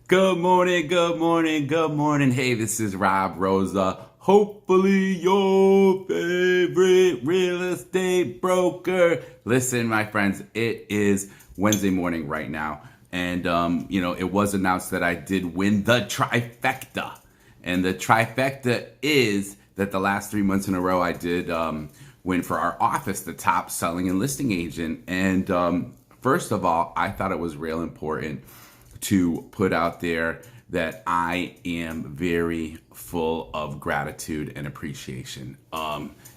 Good morning, good morning, good morning. Hey, this is Rob Rosa. Hopefully, your favorite real estate broker. Listen, my friends, it is Wednesday morning right now. And, it was announced that I did win the trifecta. And the trifecta is that the last 3 months in a row I did win for our office, the top selling and listing agent. And first of all, I thought it was real important to put out there that I am very full of gratitude and appreciation.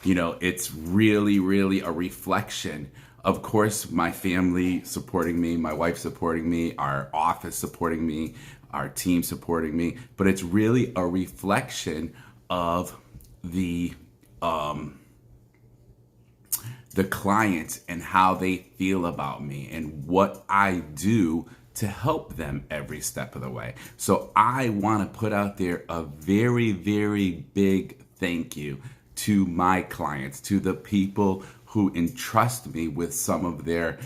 It's really, really a reflection. Of course, my family supporting me, my wife supporting me, our office supporting me, our team supporting me, but it's really a reflection of the clients and how they feel about me and what I do to help them every step of the way. So I want to put out there a very, very big thank you to my clients, to the people who entrust me with some of their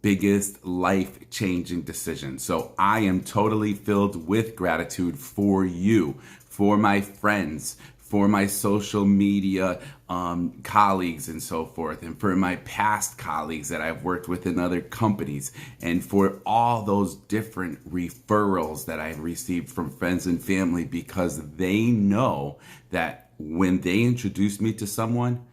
biggest life-changing decisions. So I am totally filled with gratitude for you, for my friends, for my social media colleagues and so forth, and for my past colleagues that I've worked with in other companies, and for all those different referrals that I've received from friends and family, because they know that when they introduce me to someone,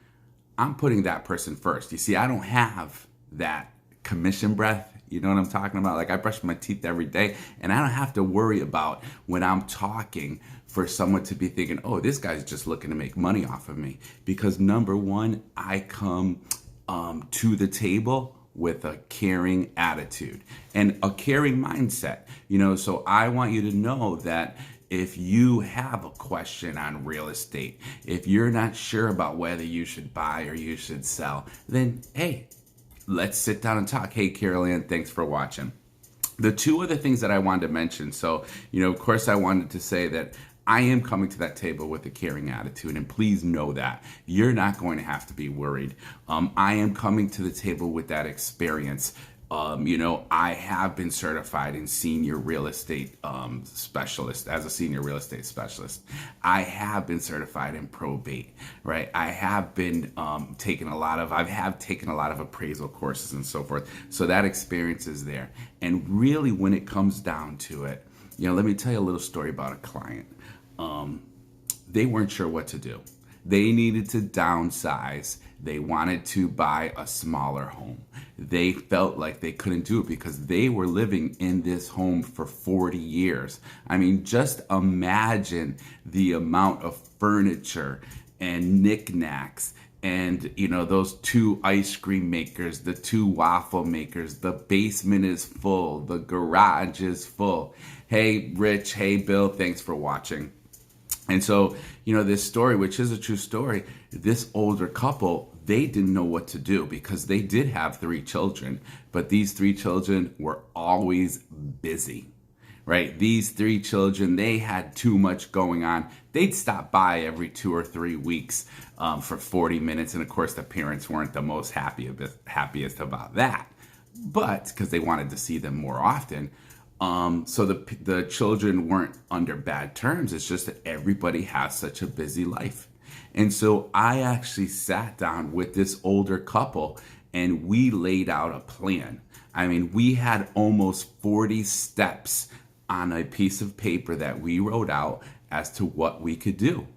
I'm putting that person first. You see, I don't have that commission breath. You know what I'm talking about? Like, I brush my teeth every day, and I don't have to worry about when I'm talking for someone to be thinking, oh, this guy's just looking to make money off of me. Because number one, I come to the table with a caring attitude and a caring mindset. So I want you to know that if you have a question on real estate, if you're not sure about whether you should buy or you should sell, then hey, let's sit down and talk. Hey, Carol Ann, thanks for watching. The two other things that I wanted to mention. So, of course, I wanted to say that I am coming to that table with a caring attitude, and please know that you're not going to have to be worried. I am coming to the table with that experience. I have been certified in senior real estate specialist, as a senior real estate specialist. I have been certified in probate, right? I have been taken a lot of appraisal courses and so forth. So that experience is there. And really, when it comes down to it, let me tell you a little story about a client. They weren't sure what to do. They needed to downsize. They wanted to buy a smaller home. They felt like they couldn't do it because they were living in this home for 40 years. I mean, just imagine the amount of furniture and knickknacks and, those two ice cream makers, the two waffle makers, the basement is full, the garage is full. Hey, Rich, hey, Bill, thanks for watching. And so, this story, which is a true story, this older couple, they didn't know what to do because they did have 3 children, but these 3 children were always busy, right? These 3 children, they had too much going on. They'd stop by every 2 or 3 weeks for 40 minutes. And of course, the parents weren't the most happiest about that, but because they wanted to see them more often. So the children weren't under bad terms. It's just that everybody has such a busy life. And so I actually sat down with this older couple and we laid out a plan. I mean, we had almost 40 steps on a piece of paper that we wrote out as to what we could do.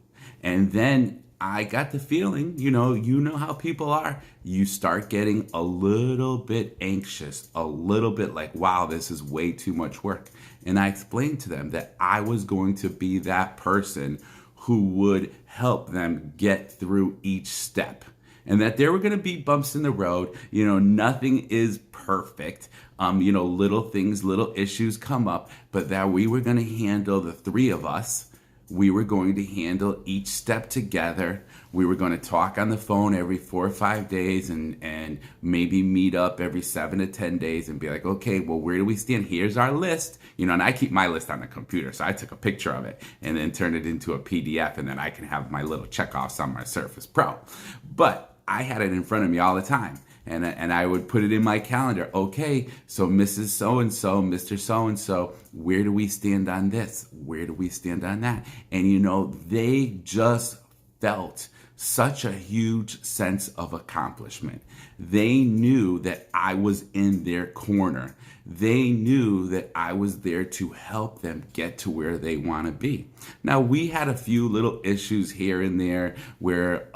And then I got the feeling, you know how people are. You start getting a little bit anxious, a little bit like, wow, this is way too much work. And I explained to them that I was going to be that person who would help them get through each step. And that there were going to be bumps in the road. Nothing is perfect. Little things, little issues come up, but that we were going to handle, the 3 of us. We were going to handle each step together. We were going to talk on the phone every 4 or 5 days and maybe meet up every 7 to 10 days and be like, okay, well, where do we stand? Here's our list. And I keep my list on the computer. So I took a picture of it and then turned it into a PDF, and then I can have my little checkoffs on my Surface Pro. But I had it in front of me all the time And I would put it in my calendar. Okay, so Mrs. So-and-so, Mr. So-and-so, where do we stand on this? Where do we stand on that? And they just felt such a huge sense of accomplishment. They knew that I was in their corner. They knew that I was there to help them get to where they want to be. Now, we had a few little issues here and there where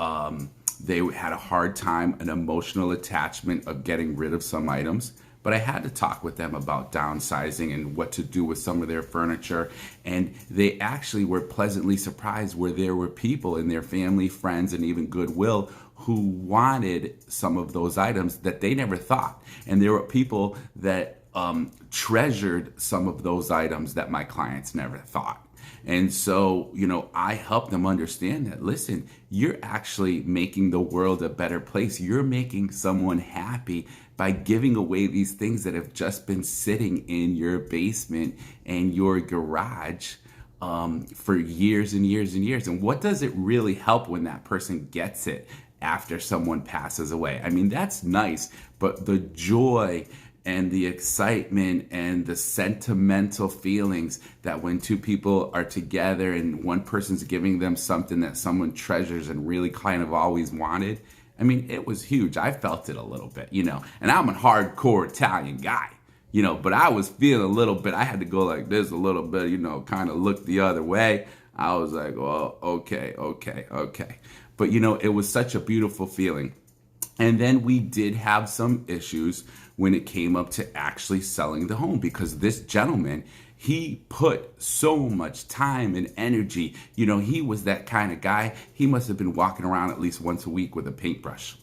they had a hard time, an emotional attachment of getting rid of some items. But I had to talk with them about downsizing and what to do with some of their furniture. And they actually were pleasantly surprised where there were people in their family, friends, and even goodwill who wanted some of those items that they never thought. And there were people that treasured some of those items that my clients never thought. And so, I help them understand that, listen, you're actually making the world a better place. You're making someone happy by giving away these things that have just been sitting in your basement and your garage for years and years and years. And what does it really help when that person gets it after someone passes away? I mean, that's nice, but the joy and the excitement and the sentimental feelings that when two people are together and one person's giving them something that someone treasures and really kind of always wanted, I mean, it was huge. I felt it a little bit, and I'm a hardcore Italian guy, but I was feeling a little bit. I had to go like this a little bit, kind of look the other way. I was like, well, okay. But, it was such a beautiful feeling. And then we did have some issues when it came up to actually selling the home, because this gentleman, he put so much time and energy. He was that kind of guy. He must have been walking around at least once a week with a paintbrush,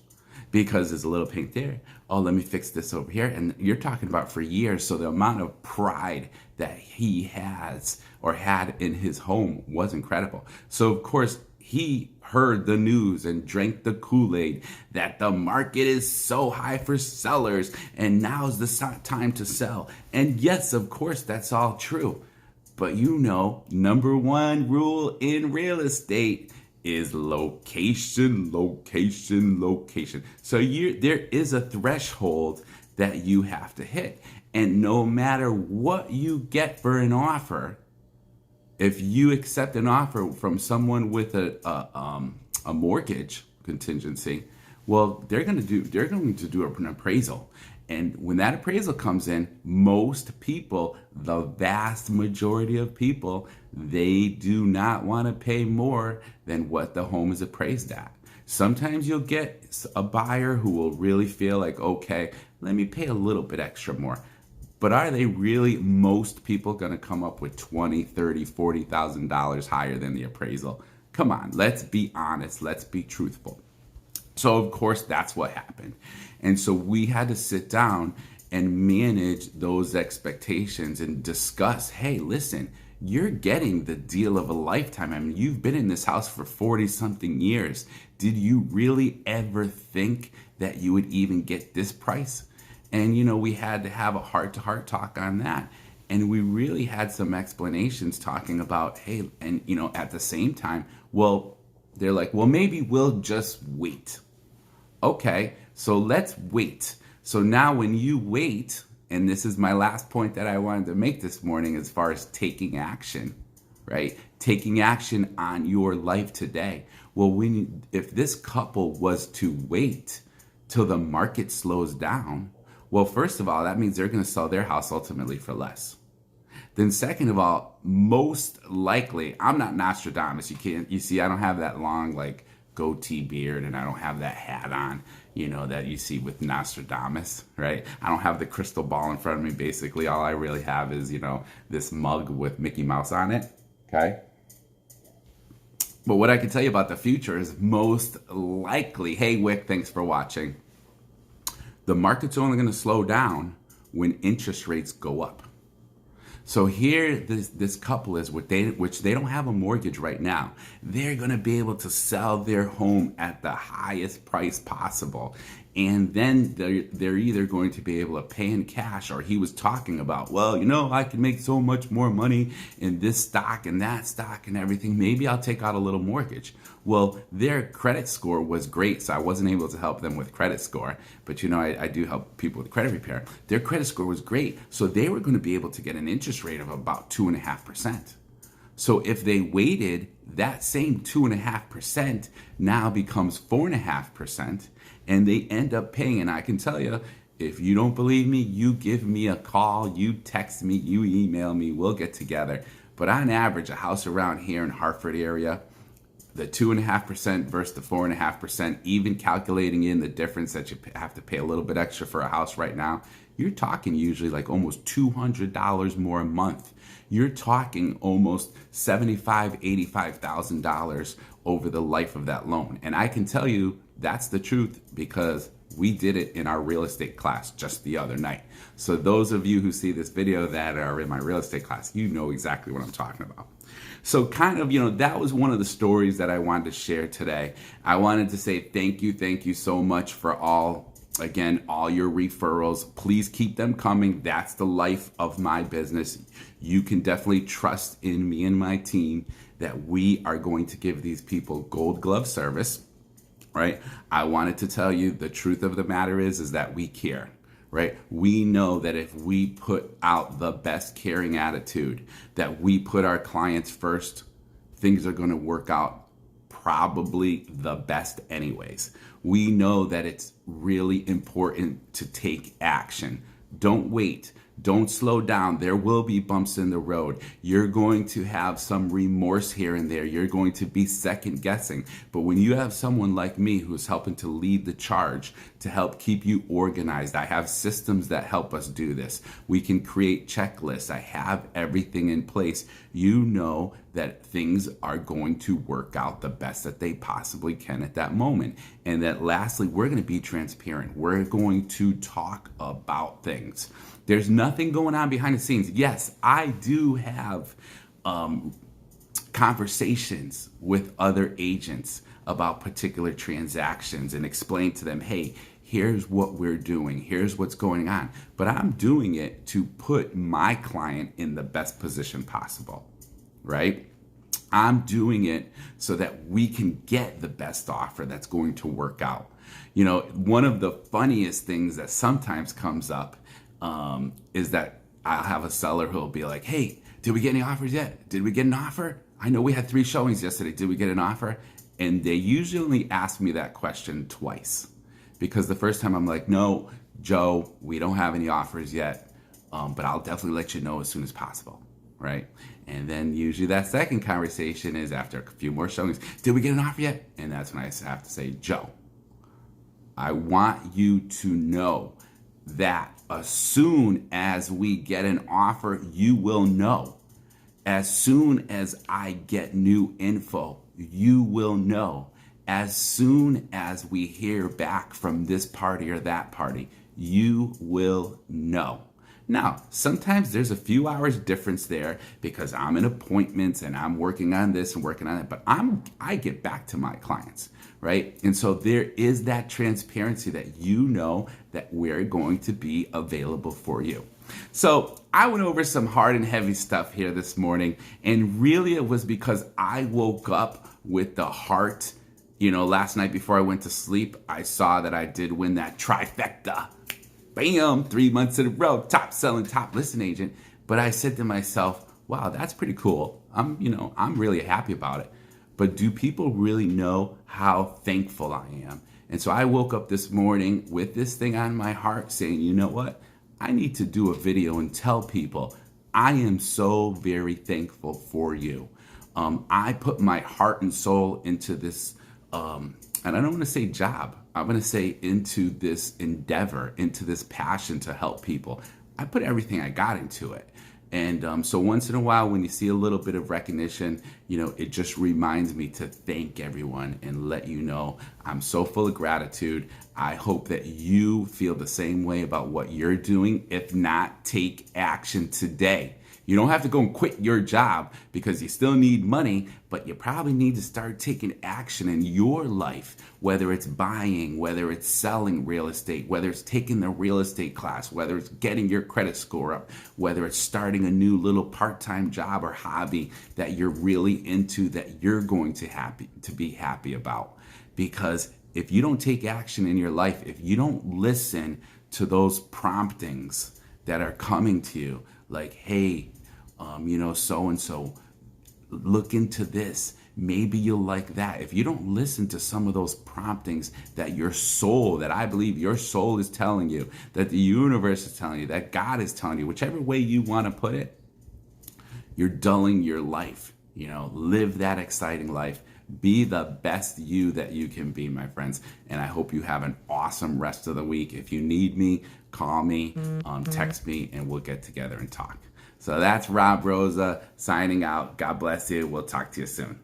because there's a little paint there. Oh, let me fix this over here. And you're talking about for years. So the amount of pride that he has or had in his home was incredible. So of course, he heard the news and drank the Kool-Aid that the market is so high for sellers and now's the time to sell. And yes, of course, that's all true. But number one rule in real estate is location. So there is a threshold that you have to hit. And no matter what you get for an offer, if you accept an offer from someone with a mortgage contingency, well, they're going to do an appraisal. And when that appraisal comes in, most people, the vast majority of people, they do not want to pay more than what the home is appraised at. Sometimes you'll get a buyer who will really feel like, okay, let me pay a little bit extra more. But are they really, most people, going to come up with $20,000, $30,000, $40,000 higher than the appraisal? Come on, let's be honest. Let's be truthful. So, of course, that's what happened. And so we had to sit down and manage those expectations and discuss, hey, listen, you're getting the deal of a lifetime. I mean, you've been in this house for 40-something years. Did you really ever think that you would even get this price? And, we had to have a heart-to-heart talk on that. And we really had some explanations talking about, hey, and, at the same time, well, they're like, well, maybe we'll just wait. Okay, so let's wait. So now when you wait, and this is my last point that I wanted to make this morning as far as taking action, right? Taking action on your life today. Well, if this couple was to wait till the market slows down, well, first of all, that means they're going to sell their house ultimately for less. Then second of all, most likely, I'm not Nostradamus. You see, I don't have that long goatee beard, and I don't have that hat on, that you see with Nostradamus, right? I don't have the crystal ball in front of me. Basically, all I really have is, this mug with Mickey Mouse on it, okay? But what I can tell you about the future is most likely, hey, Wick, thanks for watching. The market's only going to slow down when interest rates go up. So here, this couple is, which they don't have a mortgage right now. They're going to be able to sell their home at the highest price possible And then they're either going to be able to pay in cash, or he was talking about, well, I can make so much more money in this stock and that stock and everything. Maybe I'll take out a little mortgage. Well, their credit score was great, so I wasn't able to help them with credit score. But I do help people with credit repair. Their credit score was great, so they were going to be able to get an interest rate of about 2.5%. So if they waited, that same 2.5% now becomes 4.5%, and they end up paying. And I can tell you, if you don't believe me, you give me a call, you text me, you email me, we'll get together. But on average, a house around here in Hartford area, the 2.5% versus the 4.5%, even calculating in the difference that you have to pay a little bit extra for a house right now, you're talking usually like almost $200 more a month. You're talking almost $75,000, $85,000 over the life of that loan. And I can tell you that's the truth, because we did it in our real estate class just the other night. So those of you who see this video that are in my real estate class, you know exactly what I'm talking about. So kind of, that was one of the stories that I wanted to share today. I wanted to say thank you so much for all your referrals. Please keep them coming. That's the life of my business. You can definitely trust in me and my team that we are going to give these people gold glove service, right? I wanted to tell you the truth of the matter is that we care, right? We know that if we put out the best caring attitude, that we put our clients first, things are going to work out probably the best anyways. We know that it's really important to take action. Don't wait. Don't slow down. There will be bumps in the road. You're going to have some remorse here and there. You're going to be second guessing. But when you have someone like me who's helping to lead the charge, to help keep you organized, I have systems that help us do this. We can create checklists. I have everything in place. You know that things are going to work out the best that they possibly can at that moment. And that lastly, we're going to be transparent. We're going to talk about things. There's nothing going on behind the scenes. Yes, I do have conversations with other agents about particular transactions and explain to them, hey, here's what we're doing. Here's what's going on. But I'm doing it to put my client in the best position possible, right? I'm doing it so that we can get the best offer that's going to work out. One of the funniest things that sometimes comes up is that I'll have a seller who'll be like, hey, did we get any offers yet? Did we get an offer? I know we had 3 showings yesterday. Did we get an offer? And they usually only ask me that question twice, because the first time I'm like, no, Joe, we don't have any offers yet, but I'll definitely let you know as soon as possible, right? And then usually that second conversation is after a few more showings. Did we get an offer yet? And that's when I have to say, Joe, I want you to know that as soon as we get an offer, you will know. As soon as I get new info, you will know. As soon as we hear back from this party or that party, you will know. Now, sometimes there's a few hours difference there because I'm in appointments and I'm working on this and working on that, but I get back to my clients, right? And so there is that transparency that you know that we're going to be available for you. So I went over some hard and heavy stuff here this morning, and really it was because I woke up with the heart. Last night before I went to sleep, I saw that I did win that trifecta. Bam, 3 months in a row, top selling, top listing agent. But I said to myself, wow, that's pretty cool. I'm really happy about it. But do people really know how thankful I am? And so I woke up this morning with this thing on my heart saying, you know what? I need to do a video and tell people I am so very thankful for you. I put my heart and soul into this, and I don't want to say job. I'm going to say into this endeavor, into this passion to help people. I put everything I got into it. And so once in a while, when you see a little bit of recognition, it just reminds me to thank everyone and let you know I'm so full of gratitude. I hope that you feel the same way about what you're doing. If not, take action today. You don't have to go and quit your job because you still need money, but you probably need to start taking action in your life, whether it's buying, whether it's selling real estate, whether it's taking the real estate class, whether it's getting your credit score up, whether it's starting a new little part-time job or hobby that you're really into, that you're going to be happy about. Because if you don't take action in your life, if you don't listen to those promptings that are coming to you, like, hey, so and so, look into this. Maybe you'll like that. If you don't listen to some of those promptings that your soul, that I believe your soul is telling you, that the universe is telling you, that God is telling you, whichever way you want to put it, you're dulling your life. Live that exciting life. Be the best you that you can be, my friends. And I hope you have an awesome rest of the week. If you need me, call me, text me, and we'll get together and talk. So that's Rob Rosa signing out. God bless you. We'll talk to you soon.